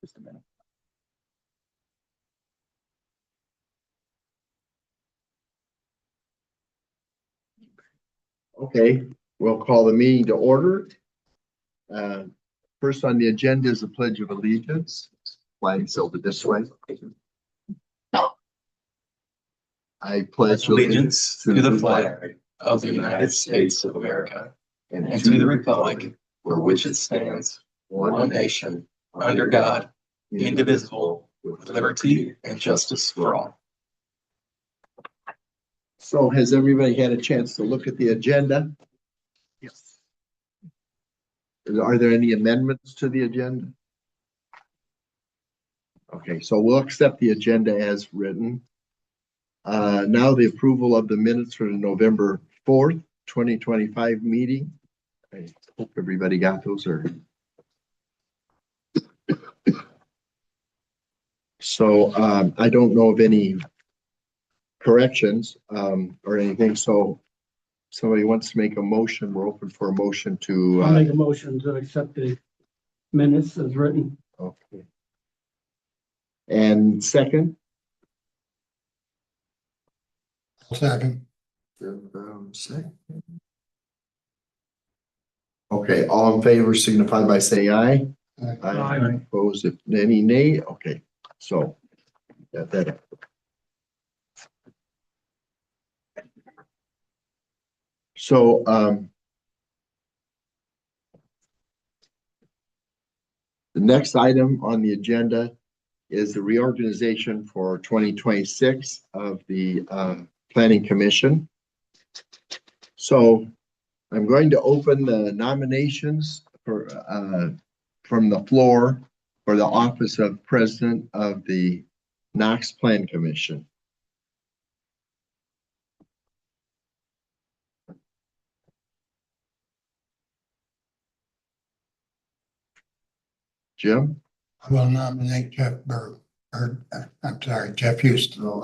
Just a minute. Okay, we'll call the meeting to order. First on the agenda is the Pledge of Allegiance. Flags over this way. I pledge Allegiance to the flag of the United States of America and to the republic for which it stands, one nation, under God, indivisible, with liberty and justice for all. So has everybody had a chance to look at the agenda? Yes. Are there any amendments to the agenda? Okay, so we'll accept the agenda as written. Now the approval of the minutes for the November 4th, 2025 meeting. I hope everybody got those or. So I don't know of any corrections or anything. So somebody wants to make a motion. We're open for a motion to. I'll make a motion to accept the minutes as written. Okay. And second? Second. Second. Okay, all in favor signify by saying aye. Aye. Opposed, if any nay, okay, so. Got that. So, the next item on the agenda is the reorganization for 2026 of the Planning Commission. So I'm going to open the nominations for from the floor for the office of President of the Knox Plan Commission. Jim? I will nominate Jeff Houston. No,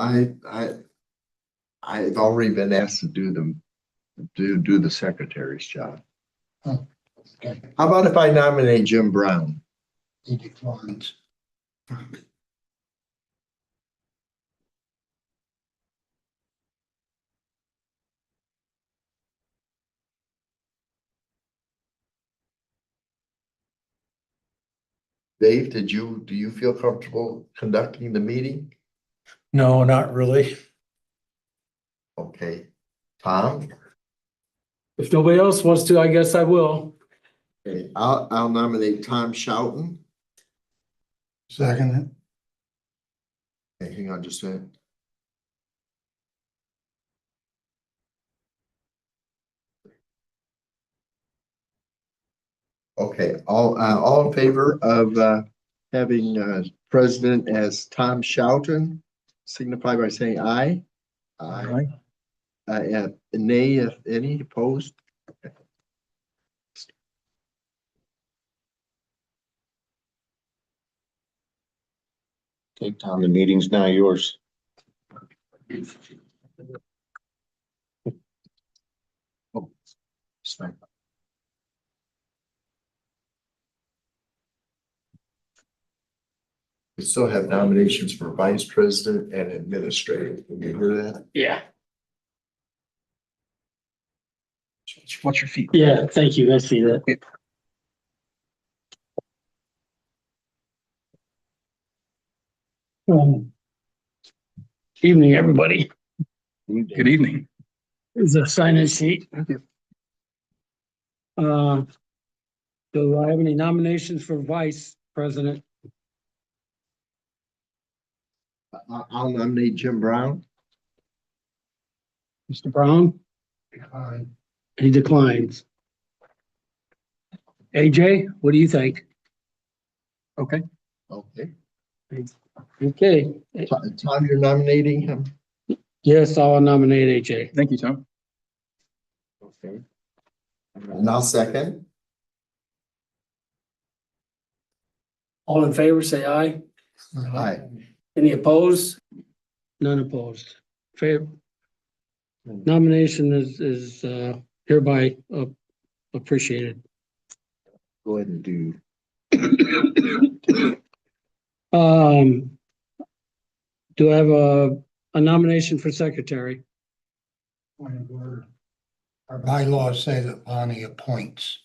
I've already been asked to do the secretary's job. Okay, How about if I nominate Jim Brown? he declines. Dave, do you feel comfortable conducting the meeting? No, not really. Okay. Tom? If nobody else wants to, I guess I will. Okay, I'll nominate Tom Schouten. Second. Okay, hang on just a minute. Okay, all in favor of having president as Tom Schouten, signify by saying aye. Aye. Nay, if any, opposed? Okay, Tom, the meeting's now yours. Oh, sorry. We still have nominations for vice president and administrator. Can you hear that? Yeah. What's your feet? Yeah, thank you. I see that. Evening, everybody. Good evening. There's a sign-in sheet. Thank you. Do I have any nominations for vice president? I'll nominate Jim Brown. Mr. Brown? He declines. AJ, what do you think? Okay. Okay. Okay, Tom, you're nominating him? yes, I'll nominate AJ. Thank you, Tom. Okay. And I'll second. All in favor, say aye. Aye. Any opposed? None opposed. Favor. Nomination is hereby appreciated. Go ahead and do. Um, do I have a nomination for secretary? Point of order. Our bylaws say that Bonnie appoints.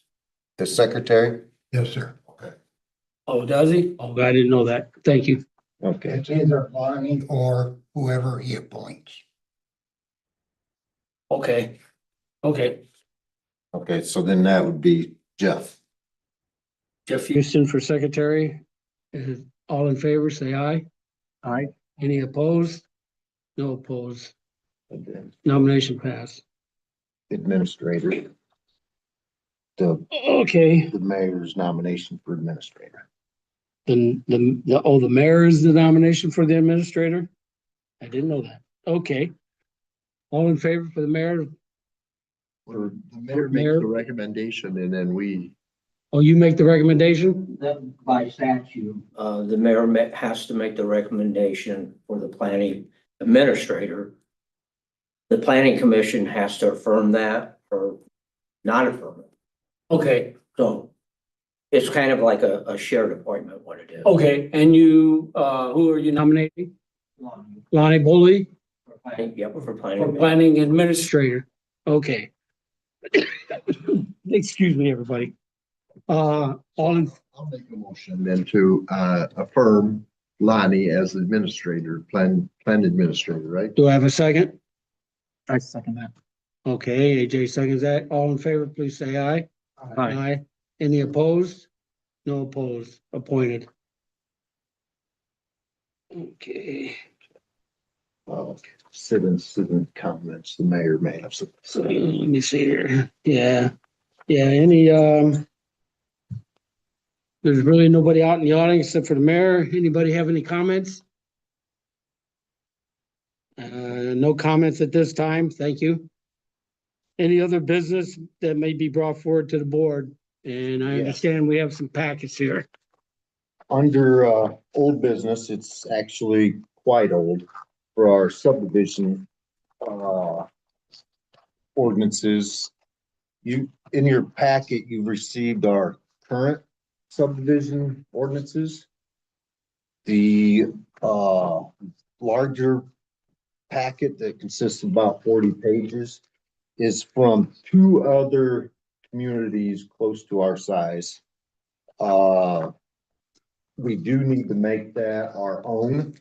The secretary? Yes, sir. Okay. Oh, does he? Oh, I didn't know that. Thank you. Okay. It's either Bonnie or whoever he appoints. Okay. Okay. Okay, so then that would be Jeff. Jeff Houston for secretary. All in favor, say aye. Aye. Any opposed? No opposed. And then Nomination passed. administrator. The Okay, mayor's nomination for administrator. the mayor is the nomination for the administrator? I didn't know that. Okay. All in favor for the mayor? Or the mayor makes the recommendation and then we, Oh, you make the recommendation? That by statute, the mayor has to make the recommendation for the planning administrator. The planning commission has to affirm that or not affirm it. Okay, So it's kind of like a shared appointment, what it is. okay, and you, who are you nominating? Lonnie Bully Yep, for for planning. planning administrator. Okay. Excuse me, everybody. All in, I'll make a motion then to affirm Lonnie as administrator, plan administrator, right? do I have a second? I second that. Okay, AJ seconds that. All in favor, please say aye. Aye. Any opposed? No opposed. Appointed. Okay, Citizen comments, the mayor may have some. so let me see here. Yeah, any, there's really nobody out in the audience except for the mayor. Anybody have any comments? No comments at this time. Thank you. Any other business that may be brought forward to the board? And I Yes. understand we have some packets here. Under old business, it's actually quite old for our subdivision ordinances. You, in your packet, you've received our current subdivision ordinances. The larger packet that consists of about 40 pages is from two other communities close to our size. We do need to make that our own.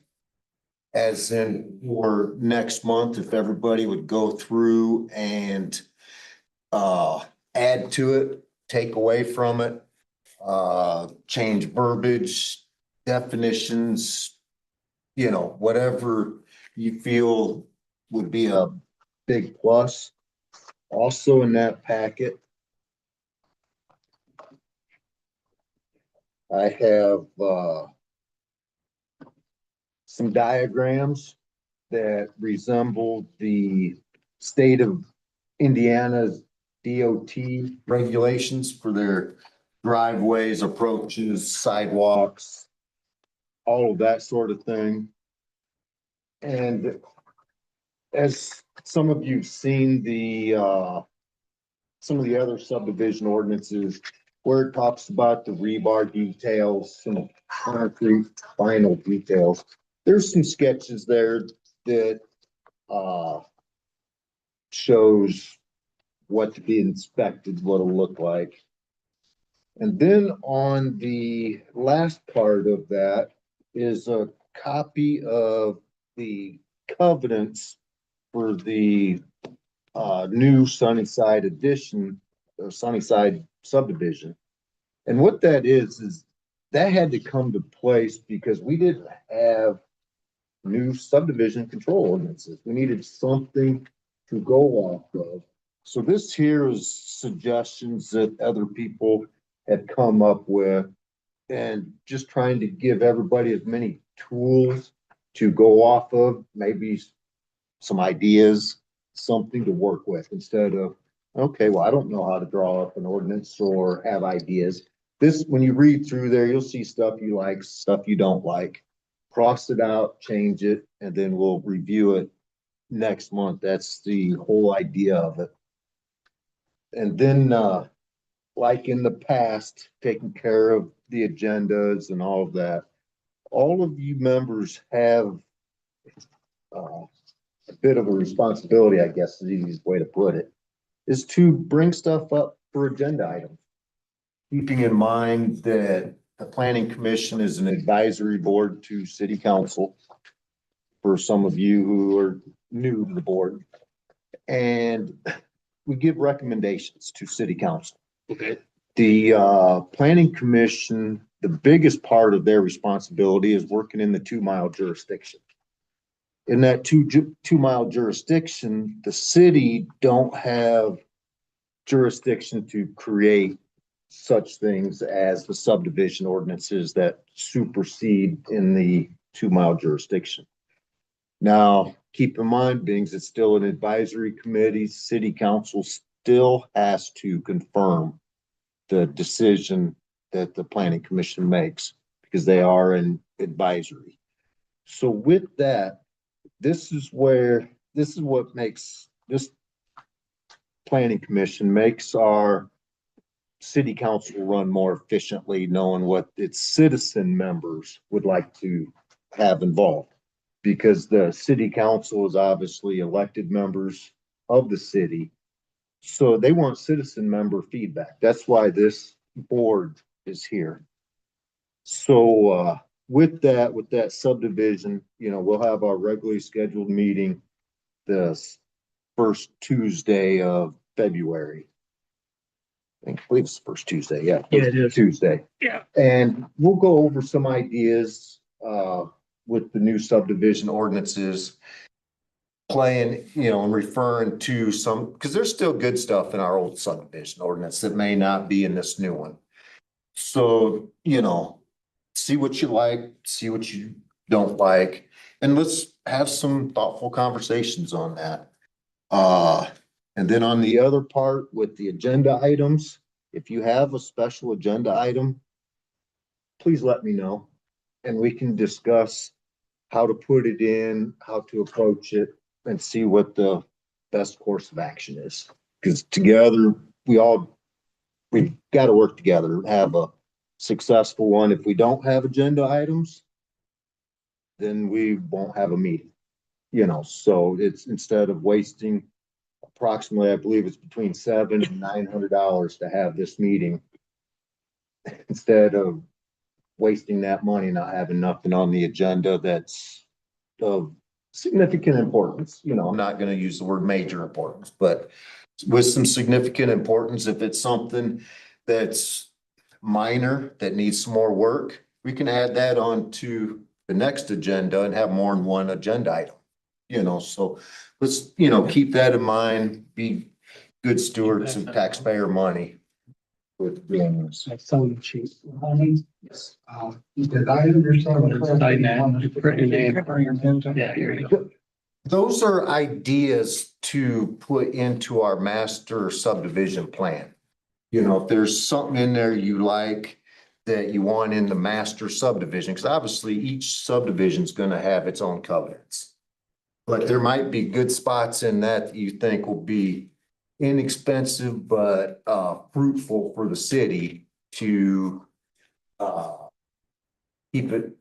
As in for next month, if everybody would go through and add to it, take away from it, change verbiage, definitions, you know, whatever you feel would be a big plus. Also in that packet, I have some diagrams that resemble the state of Indiana's DOT regulations for their driveways, approaches, sidewalks, all of that sort of thing. And as some of you've seen some of the other subdivision ordinances where it talks about the rebar details, some concrete final details. There's some sketches there that shows what to be inspected, what it'll look like. And then on the last part of that is a copy of the covenants for the new Sunnyside addition, Sunnyside subdivision. And what that is that had to come to place because we didn't have new subdivision control ordinances. We needed something to go off of. So this here is suggestions that other people had come up with and just trying to give everybody as many tools to go off of, maybe some ideas, something to work with instead of, okay, well, I don't know how to draw up an ordinance or have ideas. This, when you read through there, you'll see stuff you like, stuff you don't like. Cross it out, change it, and then we'll review it next month. That's the whole idea of it. And then, like in the past, taking care of the agendas and all of that. all of you members have a bit of a responsibility, I guess is the easiest way to put it, is to bring stuff up for agenda items. Keeping in mind that the planning commission is an advisory board to city council. For some of you who are new to the board. And we give recommendations to city council. Okay. The planning commission, the biggest part of their responsibility is working in the 2-mile jurisdiction. In that 2-mile jurisdiction, the city don't have jurisdiction to create such things as the subdivision ordinances that supersede in the 2-mile jurisdiction. Now, keep in mind, being it's still an advisory committee, city council still has to confirm the decision that the planning commission makes because they are an advisory. So with that, this is what makes this planning commission makes our city council run more efficiently, knowing what its citizen members would like to have involved. Because the city council is obviously elected members of the city. So they want citizen member feedback. That's why this board is here. So with that subdivision, we'll have our regularly scheduled meeting the first Tuesday of February. I believe it's the first Tuesday. Yeah, it is. Tuesday. Yeah. And we'll go over some ideas with the new subdivision ordinances, playing, and referring to some, because there's still good stuff in our old subdivision ordinance that may not be in this new one. So, see what you like, see what you don't like, and let's have some thoughtful conversations on that. And then on the other part with the agenda items, if you have a special agenda item, please let me know. And we can discuss how to put it in, how to approach it, and see what the best course of action is. Because together, we've got to work together and have a successful one. If we don't have agenda items, then we won't have a meeting. So it's instead of wasting approximately, I believe it's between $700 and $900 to have this meeting, instead of wasting that money, not having nothing on the agenda that's of significant importance. I'm not going to use the word major importance, but with some significant importance, if it's something that's minor that needs some more work, we can add that on to the next agenda and have more than one agenda item. So let's, keep that in mind, be good stewards of taxpayer money with doing this. That's selling the cheap. Yes. Did I understand? Sign that, print your name. Yeah, here you go. Those are ideas to put into our master subdivision plan. If there's something in there you like that you want in the master subdivision, because obviously each subdivision is going to have its own covenants. But there might be good spots in that you think will be inexpensive but fruitful for the city to keep it.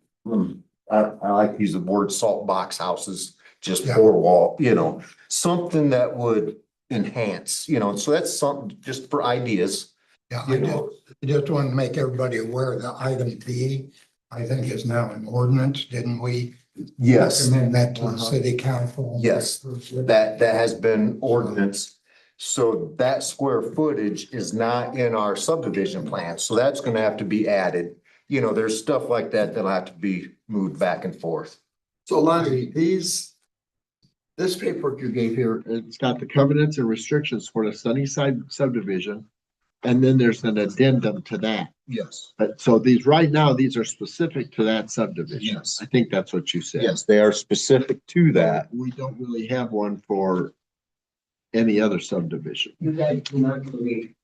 I like to use the word salt box houses, just Yeah. 4-wall, something that would enhance, so that's something just for ideas. Yeah, You I know. just want to make everybody aware that item B, I think is now an ordinance, didn't we? Yes, Recommend that to the Uh-huh. city council. Yes. that has been ordinance. So that square footage is not in our subdivision plan, so that's gonna have to be added. There's stuff like that that'll have to be moved back and forth. So Lonnie, this paperwork you gave here, it's got the covenants and restrictions for the Sunnyside subdivision. And then there's an addendum to that. Yes. But so these are specific to that subdivision. Yes. I think that's what you said. Yes, they are specific to that. We don't really have one for any other subdivision. You guys do not believe.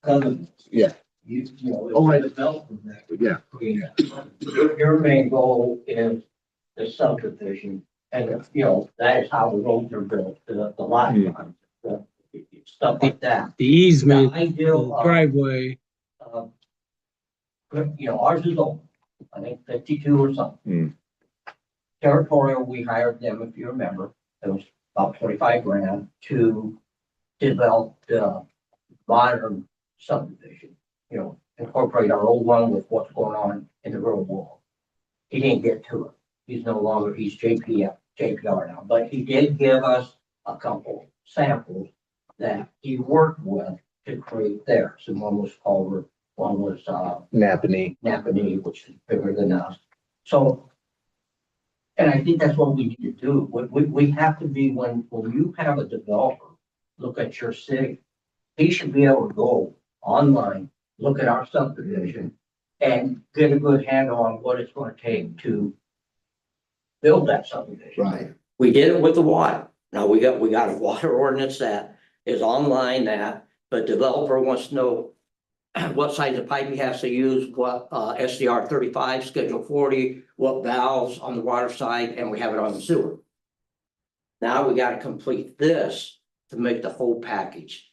Covenants. Yeah. Oh, I developed from that. Yeah. Your main goal is the subdivision, and that is how the roads are built, the lot lines, stuff like that. The easement, The ideal the of, driveway. ours is old. I think 52 or something. Territorial, we hired them, if you remember, it was about 25 grand to develop the modern subdivision. You know, incorporate our old one with what's going on in the real world. He didn't get to it. He's no longer, he's JPR now, but he did give us a couple samples that he worked with to create theirs. And one was Culver, one was, Napanee. Napanee, which is bigger than us. So, and I think that's what we need to do. We have to be, when you have a developer look at your city, he should be able to go online, look at our subdivision, and get a good handle on what it's gonna take to build that subdivision. Right. We did it with the water. Now we got a water ordinance that is online that, but developer wants to know what size of pipe he has to use, what SDR 35, Schedule 40, what valves on the water side, and we have it on the sewer. Now we gotta complete this to make the whole package.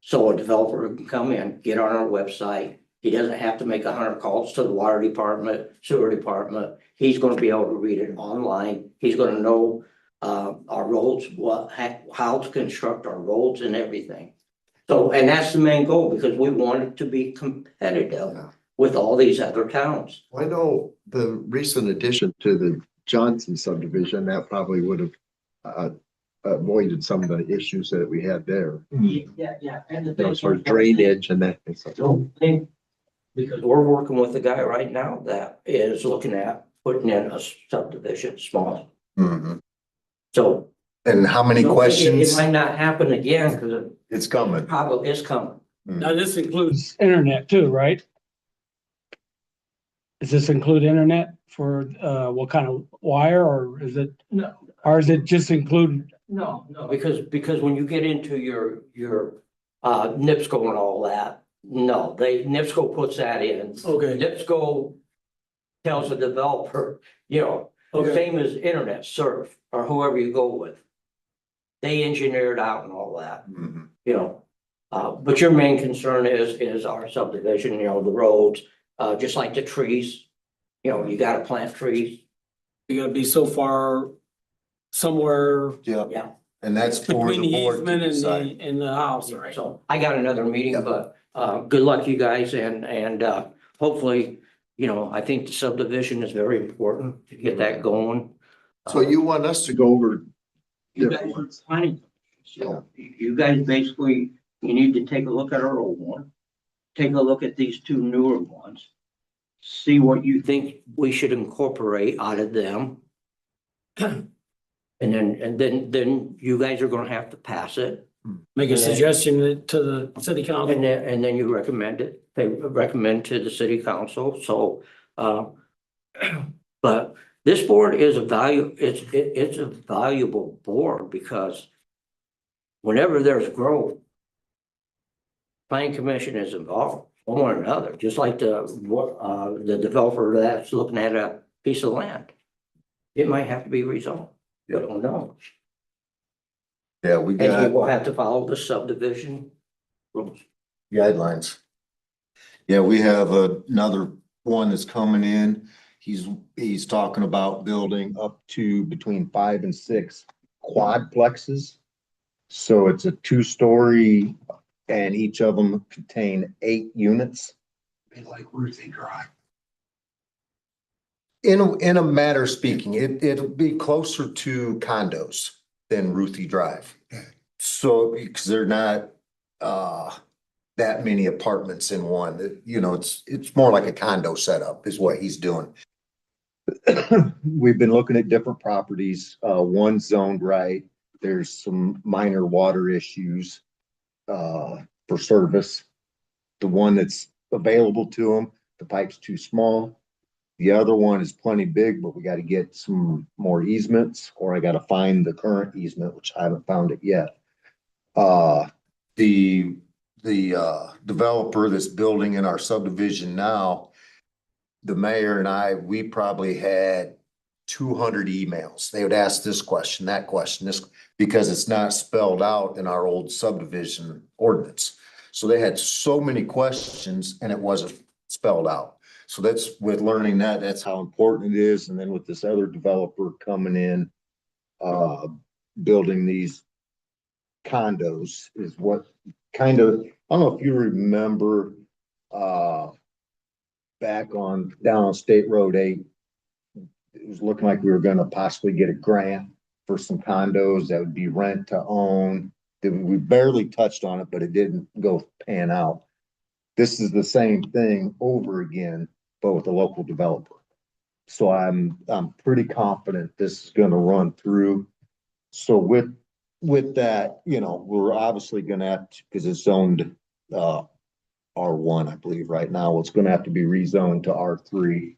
So a developer can come in, get on our website. He doesn't have to make 100 calls to the water department, sewer department. He's gonna be able to read it online. He's gonna know our roads, how to construct our roads and everything. So, and that's the main goal, because we want it to be competitive with all these other towns. I know the recent addition to the Johnson subdivision, that probably would have avoided some of the issues that we had there. Yeah. And the You know, as far as drainage and that. Don't think, because we're working with a guy right now that is looking at putting in a subdivision, small. Mhm. So. And how many It questions? might not happen again, because it It's coming. probably is coming. Now, this includes internet too, right? Does this include internet for, what kind of wire, or is it, No, or is it just include? no, because when you get into your NIPSCO and all that, no, NIPSCO puts that in. Okay. NIPSCO tells the developer, you know, the same as internet surf or whoever you go with. They engineer it out and all that, Mhm. you know. But your main concern is our subdivision, you know, the roads, just like the trees. You know, you gotta plant trees. You gotta be so far somewhere Yeah, Yeah. and that's for between the the board to easement and decide. the house, right? So I got another meeting, Yeah. but good luck you guys, and hopefully, you know, I think the subdivision is very important to get that going. So you want us to go over You different guys are ones? planning. So you guys basically, you need to take a look at our old one. Take a look at these two newer ones. See what you think we should incorporate out of them. And then you guys are gonna have to pass it. Make a And then- suggestion to the city council. And then you recommend it. They recommend to the city council, so, but this board is it's a valuable board, because whenever there's growth, planning commission is involved one or another, just like the developer that's looking at a piece of land. It might have to be rezoned. We don't know. Yeah, we And he got will have to follow the subdivision rules. guidelines. Yeah, we have another one that's coming in. He's talking about building up to between 5 and 6 quadplexes. So it's a 2-story and each of them contain 8 units. Be like Ruthie Drive. In a matter of speaking, it'll be closer to condos than Ruthie Drive. So, because they're not, that many apartments in one, you know, it's more like a condo setup is what he's doing. We've been looking at different properties, one zoned right. There's some minor water issues, for service. The one that's available to them, the pipe's too small. The other one is plenty big, but we gotta get some more easements, or I gotta find the current easement, which I haven't found it yet. The developer that's building in our subdivision now, the mayor and I, we probably had 200 emails. They would ask this question, that question, this, because it's not spelled out in our old subdivision ordinance. So they had so many questions, and it wasn't spelled out. So that's with learning that, that's how important it is. And then with this other developer coming in, building these condos is what kind of, I don't know if you remember, back down on State Road 8, it was looking like we were gonna possibly get a grant for some condos that would be rent to own. We barely touched on it, but it didn't go pan out. This is the same thing over again, but with a local developer. So I'm pretty confident this is gonna run through. So with that, you know, we're obviously gonna have to, because it's zoned R1, I believe, right now. It's gonna have to be rezoned to R3.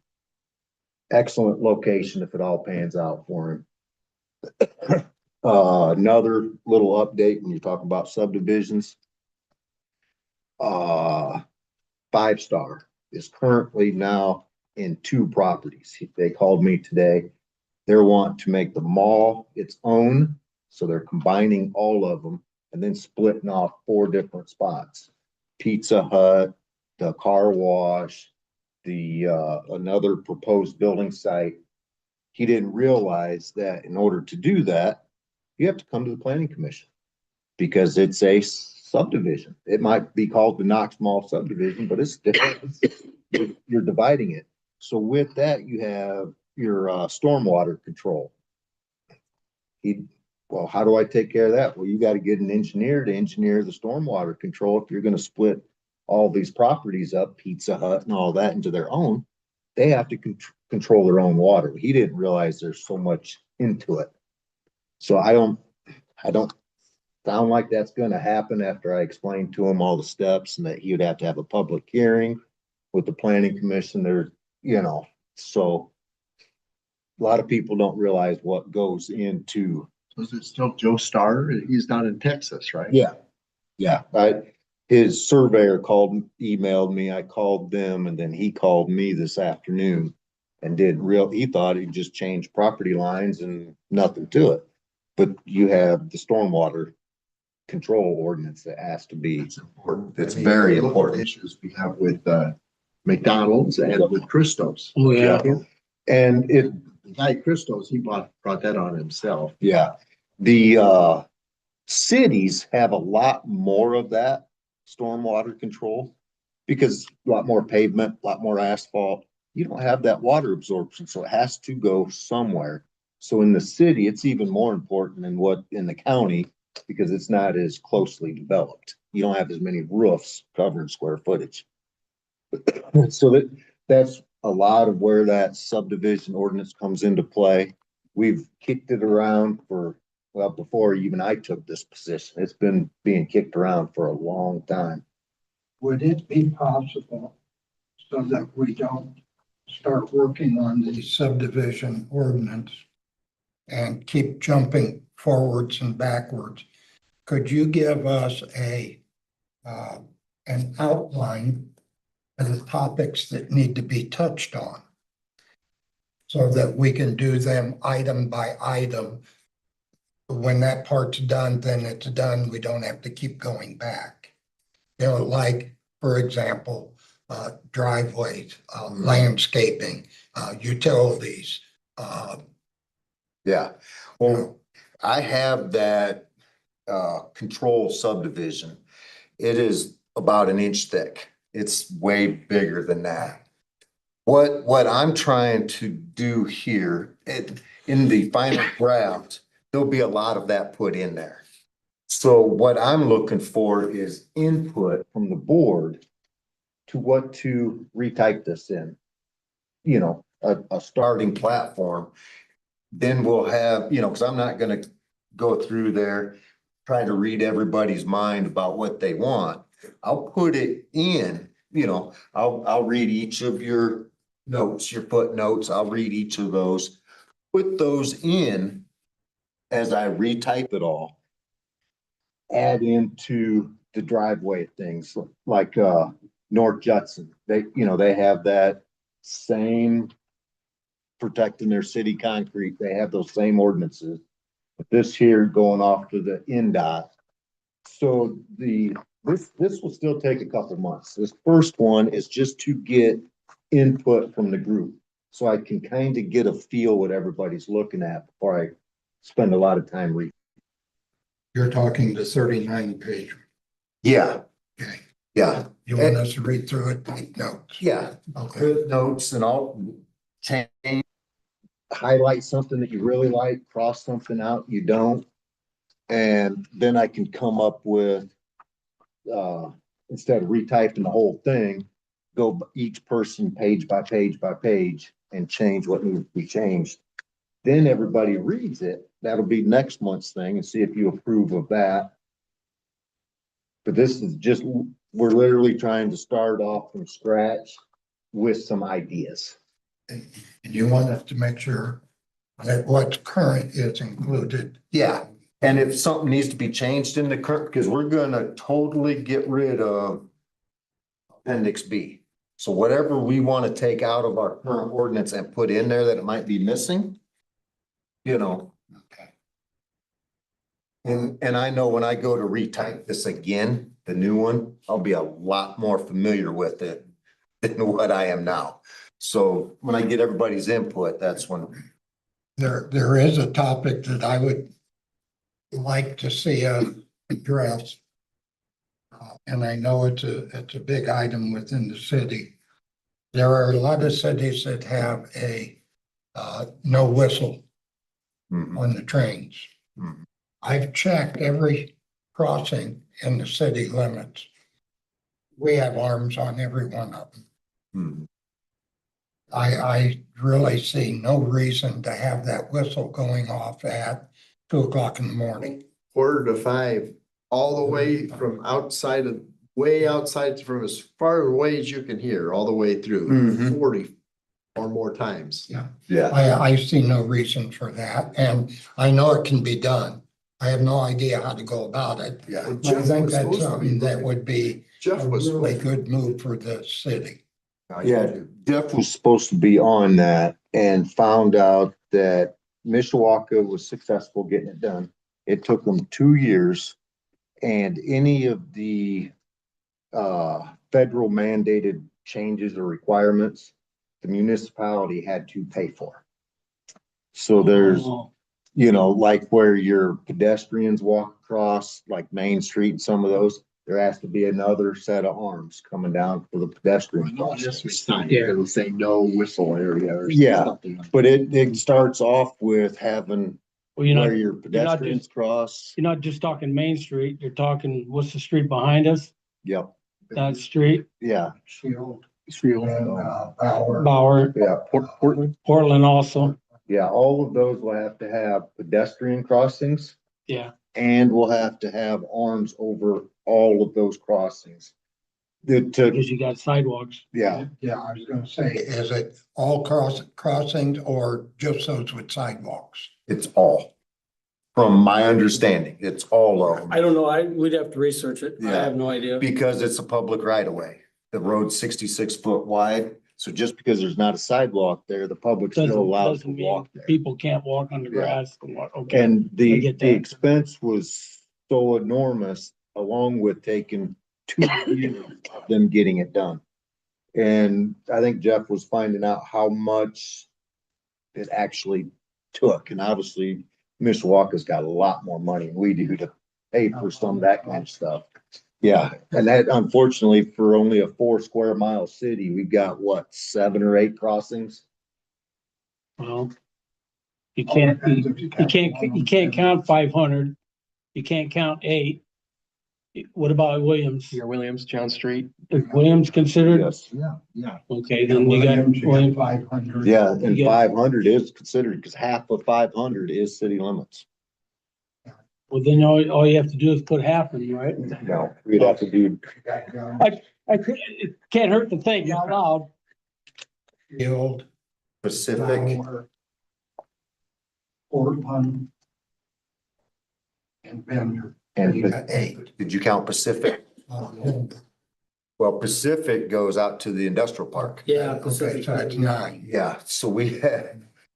Excellent location if it all pans out for him. Another little update when you talk about subdivisions. 5 Star is currently now in 2 properties. They called me today. They're wanting to make the mall its own, so they're combining all of them and then splitting off 4 different spots. Pizza Hut, the car wash, the another proposed building site. He didn't realize that in order to do that, you have to come to the planning commission because it's a subdivision. It might be called the Knox Mall subdivision, but it's different. You're dividing it. So with that, you have your stormwater control. Well, how do I take care of that? Well, you got to get an engineer to engineer the stormwater control. If you're going to split all these properties up, Pizza Hut and all that into their own, they have to control their own water. He didn't realize there's so much into it. So I don't sound like that's going to happen after I explained to him all the steps and that he would have to have a public hearing with the planning commission there, you know, so a lot of people don't realize what goes into. So is it still Joe Starr? He's down in Texas, right? Yeah. His surveyor emailed me, I called them, and then he called me this afternoon and he thought he'd just change property lines and nothing to it. But you have the stormwater control ordinance that has to be. It's important. It's very the local important. Issues we have with McDonald's and with Christos. Oh, yeah. And The guy Christos, he brought that on himself. yeah, the cities have a lot more of that stormwater control because a lot more pavement, a lot more asphalt. You don't have that water absorption, so it has to go somewhere. So in the city, it's even more important than what in the county because it's not as closely developed. You don't have as many roofs covering square footage. So that's a lot of where that subdivision ordinance comes into play. We've kicked it around before even I took this position. It's been being kicked around for a long time. Would it be possible so that we don't start working on the subdivision ordinance and keep jumping forwards and backwards? Could you give us an outline of the topics that need to be touched on so that we can do them item by item? When that part's done, then it's done. We don't have to keep going back. You know, like, for example, driveways, landscaping, utilities. Yeah, well, I have that control subdivision. It is about an inch thick. It's way bigger than that. What I'm trying to do here, in the final draft, there'll be a lot of that put in there. So what I'm looking for is input from the board to what to retype this in. You know, a starting platform. Then we'll have, you know, because I'm not gonna go through there trying to read everybody's mind about what they want. I'll put it in, you know, I'll read each of your notes, your footnotes. I'll read each of those, put those in as I retype it all. Add into the driveway things like North Judson. They have that same protecting their city concrete. They have those same ordinances. But this here going off to the NDOT. So the this will still take a couple months. This first one is just to get input from the group. So I can kind of get a feel what everybody's looking at before I spend a lot of time reading. You're talking the 39 page. Yeah, Okay. yeah, You want us to read through it, take notes? yeah. Okay. Good notes and I'll change, highlight something that you really like, cross something out you don't. And then I can come up with, instead of retyping the whole thing, go each person page by page by page and change what needs to be changed. Then everybody reads it. That'll be next month's thing and see if you approve of that. But this is just, we're literally trying to start off from scratch with some ideas. And you want us to make sure that what's current is included. Yeah, and if something needs to be changed in the current, because we're gonna totally get rid of Appendix B. So whatever we want to take out of our current ordinance and put in there that it might be missing, you know, Okay. and I know when I go to retype this again, the new one, I'll be a lot more familiar with it than what I am now. So when I get everybody's input, that's when. There is a topic that I would like to see us address. And I know it's a big item within the city. There are a lot of cities that have a no whistle Mhm, on the trains. mhm. I've checked every crossing in the city limits. We have arms on every one of them. Mhm. I really see no reason to have that whistle going off at 2 o'clock in the morning. 4 to 5, all the way from outside of, way outside from as far away as you can hear, all the way through Mhm. 40 or more times. Yeah. I see no reason for that, and I know it can be done. I have no idea how to go about it. Yeah. But I think that's something that would be Jeff a was really good move for the city. Yeah, Jeff was supposed to be on that and found out that Mishawaka was successful getting it done. It took them 2 years. And any of the federal mandated changes or requirements, the municipality had to pay for. So there's, Oh, you know, like where your pedestrians walk across, like Main Street and some of those, there has to be another set of arms coming down for the pedestrian crossing. It'll say no whistle area or Yeah. something. But it starts off with having well, you're where not, your pedestrians cross. you're not just talking Main Street, you're talking, what's the street behind us? Yep, That street, yeah, Shield. And Bauer. Bauer, yeah, Portland also, yeah, all of those will have to have pedestrian crossings. yeah. And we'll have to have arms over all of those crossings. Because you got sidewalks. Yeah, Yeah, I was gonna say, is it all crossings or just those with sidewalks? it's all. From my understanding, it's all of them. I don't know, we'd have to research it. I Yeah. have no idea. Because it's a public right of way. The road's 66 foot wide, so just because there's not a sidewalk there, the public's still allowed to Doesn't mean walk there. people can't walk on the Yeah. grass and walk, okay. And I the get that. expense was so enormous, along with taking 2 years of them getting it done. And I think Jeff was finding out how much it actually took, and obviously Mishawaka's got a lot more money than we do to pay for some of that kind of stuff. Yeah, and that unfortunately for only a 4 square mile city, we've got what, 7 or 8 crossings? Well, you can't count 500. You can't count 8. What about Williams? Your Williams, John Street. Is Williams considered? Yes. Yeah. Okay, then you got Williams. 500. Yeah, and Yeah. 500 is considered, because half of 500 is city limits. Well, then all you have to do is put half in, right? No, we'd have to do, It can't hurt to think out loud. Shield. Pacific, Bauer, Portland. And Bender. and You got 8. did you count Pacific? Okay, Well, Pacific goes out to the industrial park. Yeah. so that's 9. Yeah, so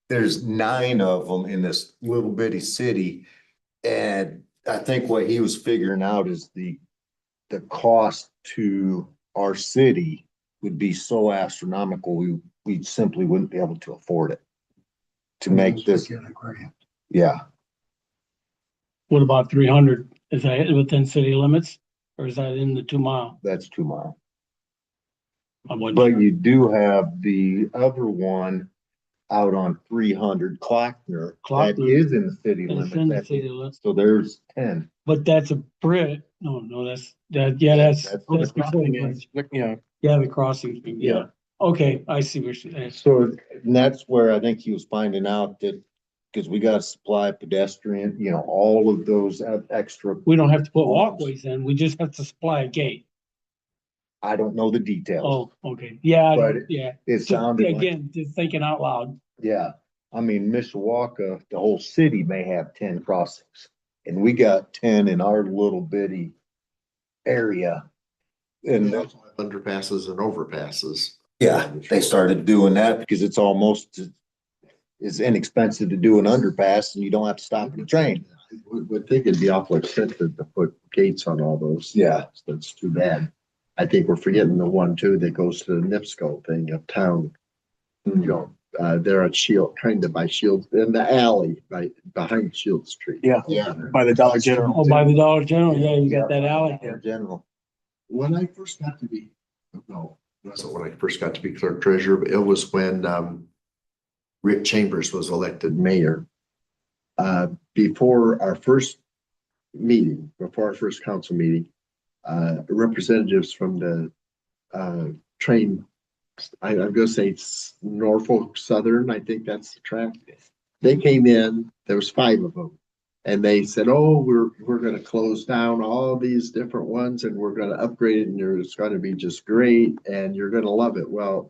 there's 9 of them in this little bitty city. And I think what he was figuring out is the the cost to our city would be so astronomical, we simply wouldn't be able to afford it. To make this, Get a grant. yeah, What about 300? Is that within city limits or is that in the 2 mile? that's 2 miles. I wasn't But sure. you do have the other one out on 300 Klockner. That Klockner. is in the city And it's limits. in the That's- city limits, So there's 10. but that's a bridge. No, that's that's That's- before the bridge. Yeah. Yeah, the crossing. Yeah. Okay, I see what you're saying. So and that's where I think he was finding out that, because we got to supply pedestrian, all of those extra. We don't have to put walkways in. We just have to supply a gate. I don't know the details. Oh, okay. Yeah, I But don't- yeah. It Just, sounded like, again, just thinking out loud. yeah, I mean, Mishawaka, the whole city may have 10 crossings. And we got 10 in our little bitty area. And Underpasses and overpasses. yeah, they started doing that because it's almost as inexpensive to do an underpass and you don't have to stop the train. Would think it'd be awful expensive to put gates on all those. Yeah. That's too bad. I think we're forgetting the one too that goes to the NIPSCO thing uptown. They're at Shield, kind of by Shield, in the alley, behind Shield Street. Yeah. Yeah. By the Dollar General. Oh, by the Dollar General, yeah, you got that alley In there. general. When I first got to be, no, it wasn't when I first got to be clerk treasurer, but it was when Rick Chambers was elected mayor. Before our first meeting, before our first council meeting, representatives from the train, I'm gonna say it's Norfolk Southern, I think that's the track. They came in, there was 5 of them. And they said, oh, we're gonna close down all these different ones and we're gonna upgrade it and it's gonna be just great and you're gonna love it. Well,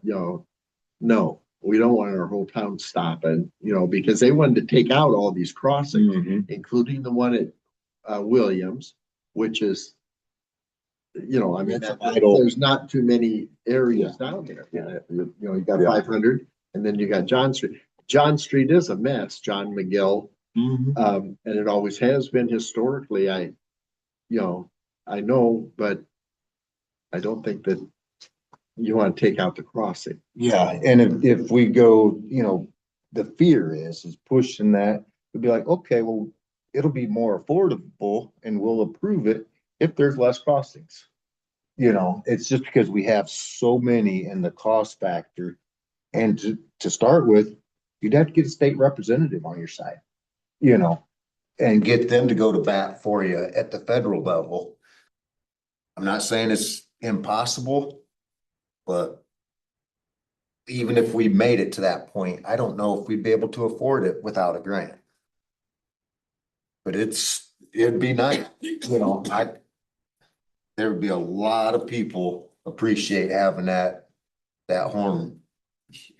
no, we don't want our whole town stopping, because they wanted to take out all these crossings, including the one at Williams, which is, I mean, That's vital. there's not too many areas down there. Yeah. You got Yeah. 500 and then you got John Street. John Street is a mess, John McGill. And it always has been historically, I know, but I don't think that you want to take out the crossing. Yeah, and if we go, the fear is pushing that, it'd be like, okay, well, it'll be more affordable and we'll approve it if there's less crossings. It's just because we have so many and the cost factor. And to start with, you'd have to get a state representative on your side, and get them to go to bat for you at the federal level. I'm not saying it's impossible, but even if we made it to that point, I don't know if we'd be able to afford it without a grant. But it'd be nice, there would be a lot of people appreciate having that horn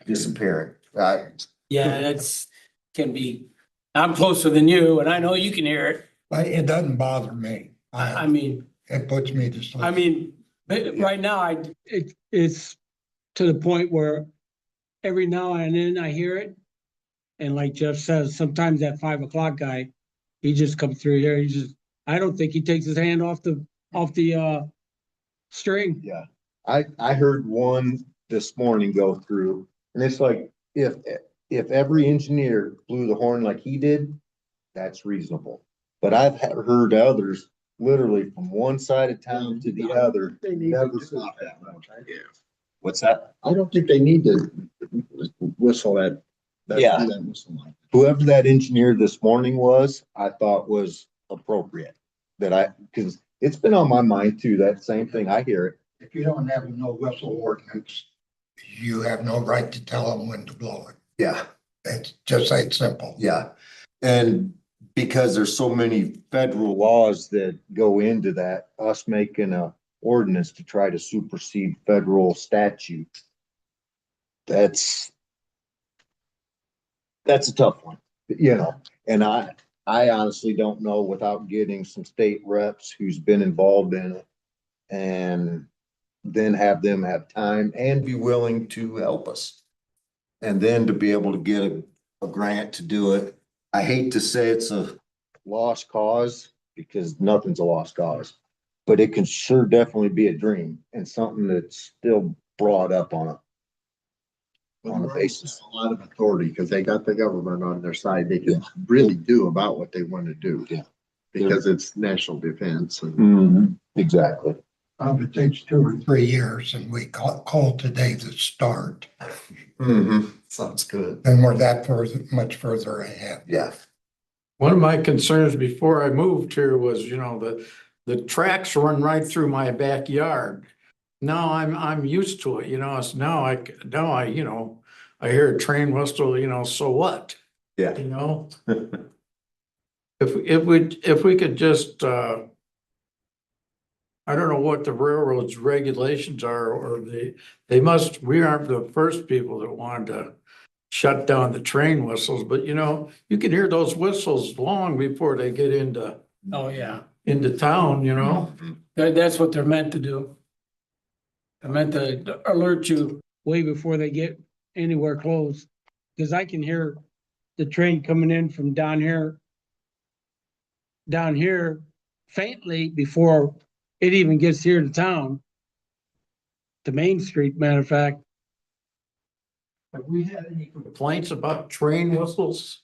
disappearing. Yeah, that's, can be, I'm closer than you and I know you can hear it. But it doesn't bother me. I mean, It puts me to sleep. I mean, but right now, It's to the point where every now and then I hear it. And like Jeff says, sometimes that 5 o'clock guy, he just comes through here, I don't think he takes his hand off the string. Yeah, I heard one this morning go through, and it's like, if every engineer blew the horn like he did, that's reasonable. But I've heard others literally from one side of town to the other, They need never to stop do that that. much. What's that? I don't think they need to whistle that. Yeah. that whistle line. Whoever that engineer this morning was, I thought was appropriate. Because it's been on my mind too, that same thing, I hear it. If you don't have a no whistle ordinance, you have no right to tell them when to blow it. Yeah. It's just that simple. Yeah, and because there's so many federal laws that go into that, us making a ordinance to try to supersede federal statute. That's a tough one, and I honestly don't know without getting some state reps who's been involved in it. And then have them have time and be willing to help us. And then to be able to get a grant to do it. I hate to say it's a lost cause because nothing's a lost cause. but it can sure definitely be a dream and something that's still brought up on a basis. A lot of authority because they got the government on their side. They can really do about what they want to do. Yeah. Because it's national defense and. Mhm, exactly. If it takes 2 or 3 years and we call today the start, Sounds good. then we're that much further ahead. Yeah. One of my concerns before I moved here was, the tracks run right through my backyard. Now I'm used to it, it's now I hear a train whistle, so what? Yeah. If we could just, I don't know what the railroad's regulations are, or we aren't the first people that wanted to shut down the train whistles, but you can hear those whistles long before they get into Oh, yeah. town, That's what they're meant to do. They're meant to alert you. way before they get anywhere close. Cause I can hear the train coming in from down here faintly before it even gets here to town. To Main Street, matter of fact. Have we had any complaints about train whistles?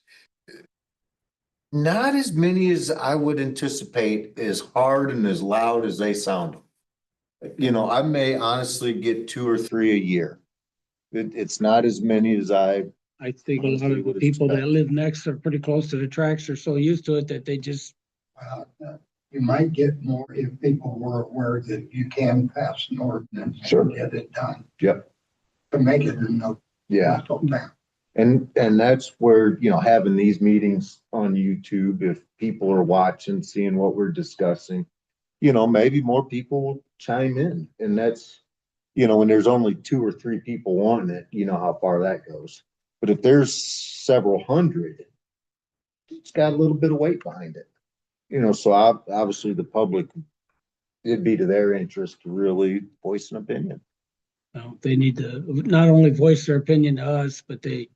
Not as many as I would anticipate, as hard and as loud as they sound. I may honestly get 2 or 3 a year. It's not as many as I think a lot of the people that live next are pretty close to the tracks. They're so used to it that they just, You might get more if people were aware that you can pass an ordinance Sure. and get it done. Yep. To make it a no. Yeah. Ban. And that's where, having these meetings on YouTube, if people are watching, seeing what we're discussing, maybe more people will chime in. And that's, when there's only 2 or 3 people wanting it, how far that goes. But if there's several hundred, it's got a little bit of weight behind it. So obviously the public, it'd be to their interest to really voice an opinion. they need to not only voice their opinion to us, but they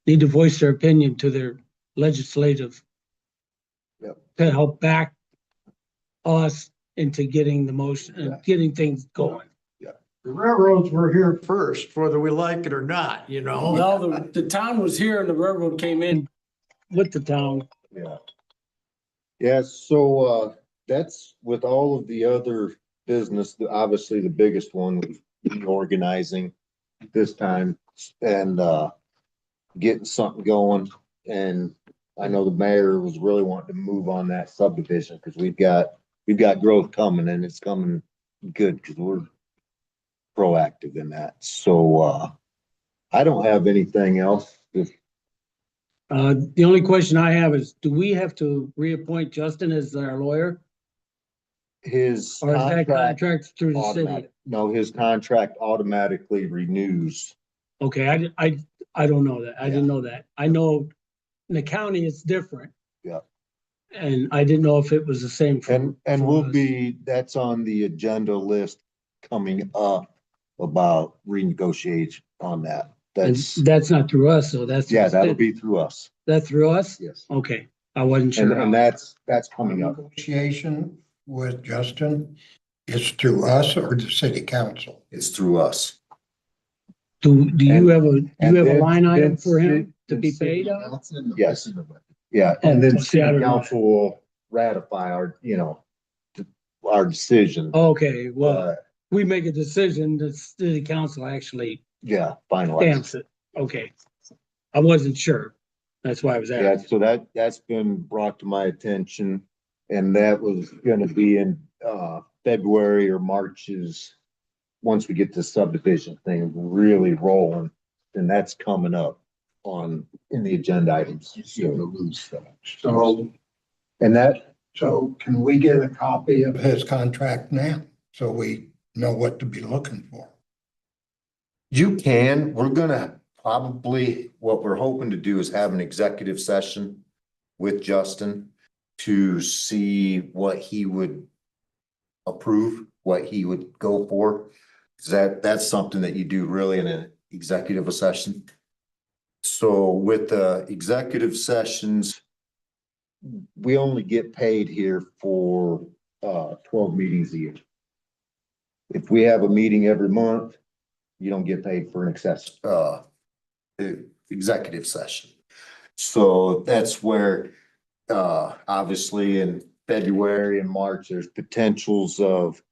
need to voice their opinion to their legislative. Yep. To help back us into getting the motion, getting things going. The railroads were here first, whether we like it or not, Well, the town was here and the railroad came in. With the town. Yeah. Yeah, so that's with all of the other business, obviously the biggest one was organizing this time and getting something going. And I know the mayor was really wanting to move on that subdivision because we've got growth coming and it's coming good because we're proactive in that. So I don't have anything else. The only question I have is, do we have to reappoint Justin as our lawyer? His Or is that contract contract through the city? automatic, no, his contract automatically renews. Okay, I don't know that. I didn't know that. I know in the county it's different. Yeah. And I didn't know if it was the same. And for we'll us. that's on the agenda list coming up about renegotiation on that. And that's not through us, so that's. Yeah, that'll be through us. That through us? Yes. Okay, I wasn't sure. And that's coming up. Negotiation with Justin is through us or the city council? It's through us. Do you have a then- line item then for him to then be city paid on? Yes. Yeah, and then Oh, see, I city don't know. council will ratify our decision. Okay, well, But, we make a decision, the city council actually yeah, finalized. stamps it. Okay. I wasn't sure. That's why I was Yeah, asking. so that's been brought to my attention, and that was gonna be in February or March's. Once we get the subdivision thing really rolling, then that's coming up in the agenda items. So, And that, so can we get a copy of his contract now? So we know what to be looking for? you can, we're gonna probably, what we're hoping to do is have an executive session with Justin to see what he would approve, what he would go for. 'Cause that's something that you do really in an executive session. So with the executive sessions, we only get paid here for 12 meetings a year. If we have a meeting every month, you don't get paid for an executive session. So that's where, obviously in February and March, there's potentials of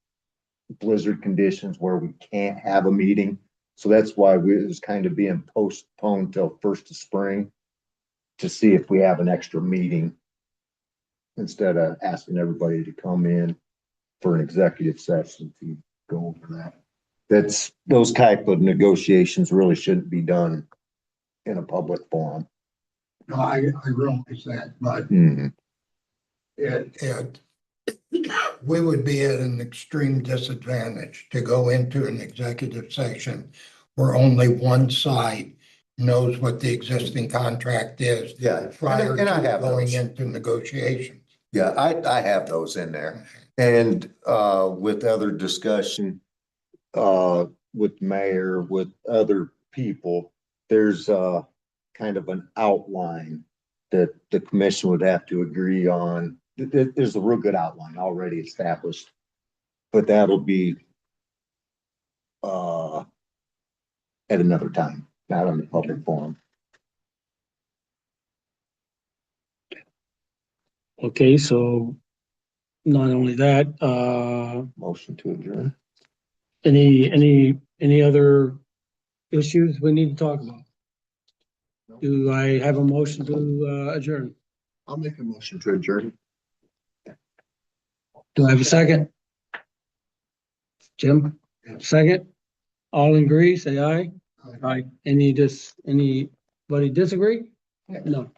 blizzard conditions where we can't have a meeting. So that's why it was kind of being postponed till first of spring to see if we have an extra meeting instead of asking everybody to come in for an executive session to go over that. Those type of negotiations really shouldn't be done in a public forum. No, I realize that, but Mhm. it, we would be at an extreme disadvantage to go into an executive session where only one side knows what the existing contract is Yeah, prior and I to have going those. into negotiations. Yeah, I have those in there. And with other discussion, with mayor, with other people, there's kind of an outline that the commission would have to agree on. There's a real good outline already established, but that'll be at another time, not on the public forum. Okay, so not only that, Motion to adjourn. any other issues we need to talk about? Do I have a motion to adjourn? I'll make a motion to adjourn. Do I have a second? Jim, second? All agree, say aye. Aye. Anybody disagree? No.